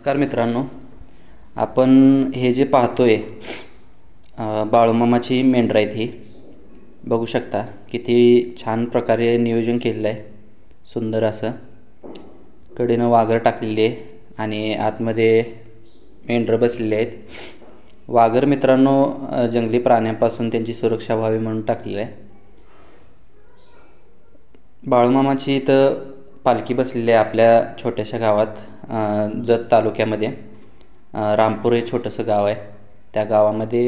नमस्कार मित्रांनो, आपण हे जे पाहतोय बाळूमामाची मेंढरं आहेत. ही बघू शकता किती छान प्रकारे नियोजन केलेलं आहे. सुंदर असं कडेनं वाघर टाकलेली आहे आणि आतमध्ये मेंढरं बसलेले आहेत. वाघर मित्रांनो जंगली प्राण्यांपासून त्यांची सुरक्षा व्हावी म्हणून टाकलेलं आहे. बाळूमामाची इथं पालखी बसलेली आहे आपल्या छोट्याशा गावात, जत तालुक्यामध्ये. रामपूर हे छोटंसं गाव आहे. त्या गावामध्ये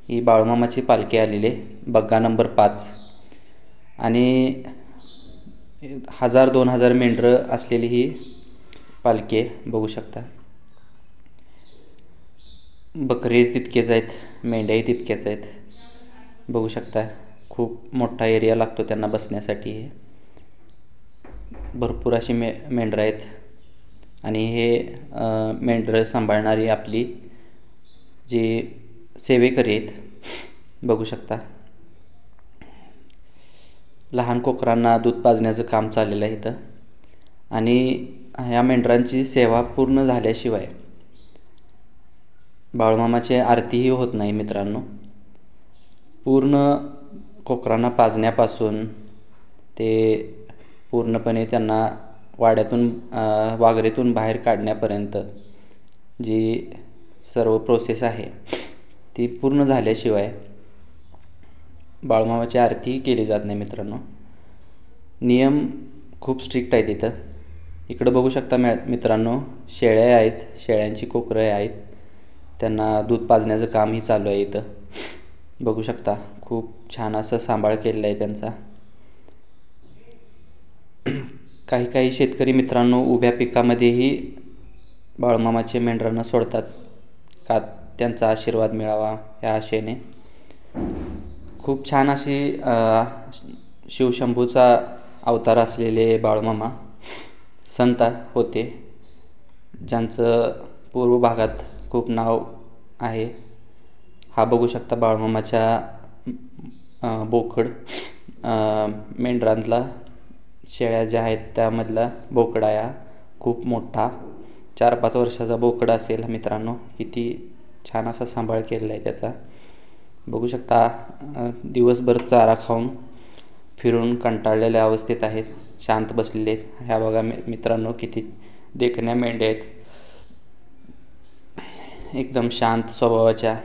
ही बाळूमामाची पालखी आलेली आहे, बग्गा नंबर 5. आणि 1000-2000 मेंढरं असलेली ही पालखी आहे. बघू शकता बकरी तितकेच आहेत, मेंढ्याही तितक्याच आहेत. बघू शकता खूप मोठा एरिया लागतो त्यांना बसण्यासाठी. भरपूर अशी मेंढरं आहेत आणि हे मेंढरं सांभाळणारी आपली जी सेवेकरी आहेत. बघू शकता लहान कोकरांना दूध पाजण्याचं काम चाललेलं आहे इथं. आणि ह्या मेंढरांची सेवा पूर्ण झाल्याशिवाय बाळूमामाची आरतीही होत नाही मित्रांनो. पूर्ण कोकरांना पाजण्यापासून ते पूर्णपणे त्यांना वाड्यातून वाघरेतून बाहेर काढण्यापर्यंत जी सर्व प्रोसेस आहे ती पूर्ण झाल्याशिवाय बाळूमामाची आरती केली जात नाही मित्रांनो. नियम खूप स्ट्रिक्ट आहेत इथं. इकडं बघू शकता मित्रांनो, शेळ्या आहेत, शेळ्यांची कोकरं आहेत. त्यांना दूध पाजण्याचं कामही चालू आहे इथं. बघू शकता खूप छान असं सांभाळ केलेला आहे त्यांचा. काही शेतकरी मित्रांनो उभ्या पिकामध्येही बाळूमामाचे मेंढरांना सोडतात का त्यांचा आशीर्वाद मिळावा या आशेने. खूप छान अशी शिवशंभूचा अवतार असलेले बाळूमामा संत होते, ज्यांचं पूर्व भागात खूप नाव आहे. हा बघू शकता बाळूमामाच्या बोकड मेंढरांतला शेळ्या ज्या आहेत त्यामधला बोकडा या खूप मोठा 4-5 वर्षाचा बोकडा असेल मित्रांनो. किती छान असा सांभाळ केलेला आहे त्याचा. बघू शकता दिवसभर चारा खाऊन फिरून कंटाळलेल्या अवस्थेत आहेत, शांत बसलेले आहेत. ह्या बघा मित्रांनो किती देखण्या मेंढ्या आहेत, एकदम शांत स्वभावाच्या.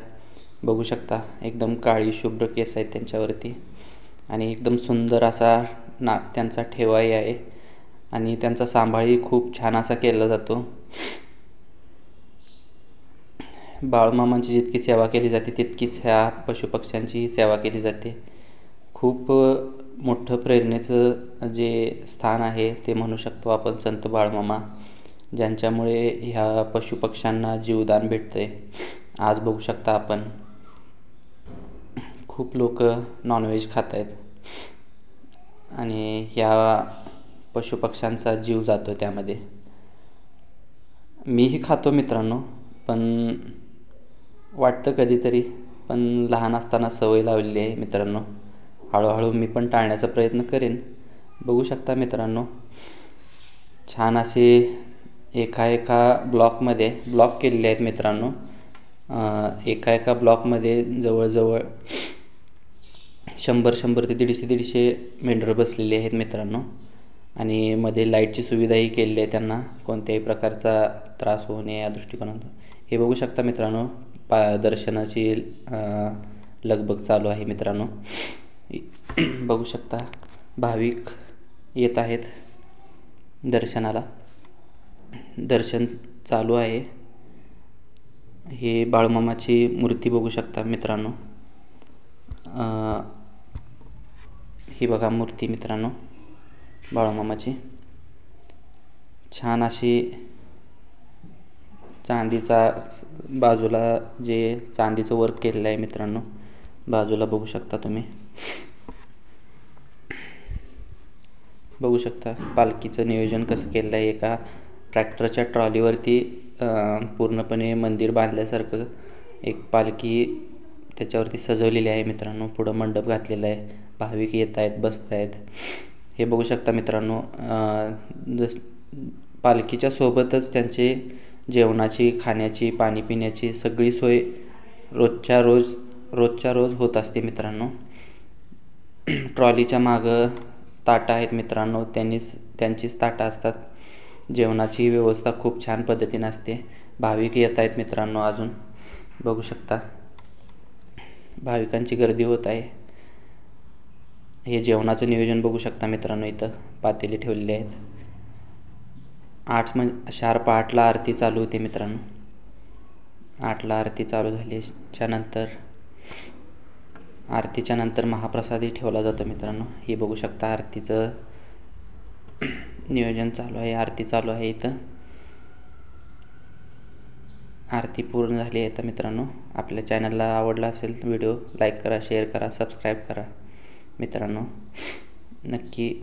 बघू शकता एकदम काळी शुभ्र केस आहेत त्यांच्यावरती आणि एकदम सुंदर असा त्यांचा ठेवाही आहे आणि त्यांचा सांभाळही खूप छान असा केला जातो. बाळूमामांची जितकी सेवा केली जाते तितकीच ह्या पशुपक्ष्यांचीही सेवा केली जाते. खूप मोठं प्रेरणेचं जे स्थान आहे ते म्हणू शकतो आपण संत बाळूमामा, ज्यांच्यामुळे ह्या पशुपक्ष्यांना जीवदान भेटतंय. आज बघू शकता आपण खूप लोक नॉनव्हेज खात आहेत आणि ह्या पशुपक्ष्यांचा जीव जातो त्यामध्ये. मीही खातो मित्रांनो, पण वाटतं कधीतरी, पण लहान असताना सवय लावलेली आहे मित्रांनो. हळूहळू मी पण टाळण्याचा प्रयत्न करेन. बघू शकता मित्रांनो छान असे एका ब्लॉकमध्ये ब्लॉक केलेले आहेत मित्रांनो. एका ब्लॉकमध्ये जवळजवळ 100 ते 150 मेंढरं बसलेली आहेत मित्रांनो. आणि मध्ये लाईटची सुविधाही केलेली आहे त्यांना कोणत्याही प्रकारचा त्रास होऊ नये या दृष्टिकोनातून. हे बघू शकता मित्रांनो दर्शनाची लगबग चालू आहे मित्रांनो. बघू शकता भाविक येत आहेत दर्शनाला, दर्शन चालू आहे. हे बाळूमामाची मूर्ती बघू शकता मित्रांनो. ही बघा मूर्ती मित्रांनो बाळूमामाची. छान अशी चांदीचा बाजूला जे चांदीचं वर्क केलेलं आहे मित्रांनो, बाजूला बघू शकता तुम्ही. बघू शकता पालखीचं नियोजन कसं केलेलं आहे. एका ट्रॅक्टरच्या ट्रॉलीवरती पूर्णपणे मंदिर बांधल्यासारखं एक पालखी त्याच्यावरती सजवलेली आहे मित्रांनो. पुढं मंडप घातलेला आहे, भाविक येत आहेत, बसत आहेत. हे बघू शकता मित्रांनो. पालखीच्या सोबतच त्यांचे जेवणाची, खाण्याची, पाणी पिण्याची सगळी सोय रोजच्या रोज होत असते मित्रांनो. ट्रॉलीच्या मागं ताटं आहेत मित्रांनो, त्यांचीच ताटं असतात. जेवणाची व्यवस्था खूप छान पद्धतीने असते. भाविक येत आहेत मित्रांनो, अजून बघू शकता भाविकांची गर्दी होत आहे. हे जेवणाचं नियोजन बघू शकता मित्रांनो, इथं पातेले ठेवलेले आहेत. शार्प 8ला आरती चालू होते मित्रांनो. 8ला आरती चालू आरतीच्या नंतर महाप्रसादही ठेवला जातो मित्रांनो. हे बघू शकता आरतीचं नियोजन चालू आहे. आरती चालू आहे इथं. आरती पूर्ण झाली आहे. तर मित्रांनो, आपल्या चॅनलला आवडला असेल तर व्हिडिओ लाईक करा, शेअर करा, सबस्क्राईब करा मित्रांनो. नक्की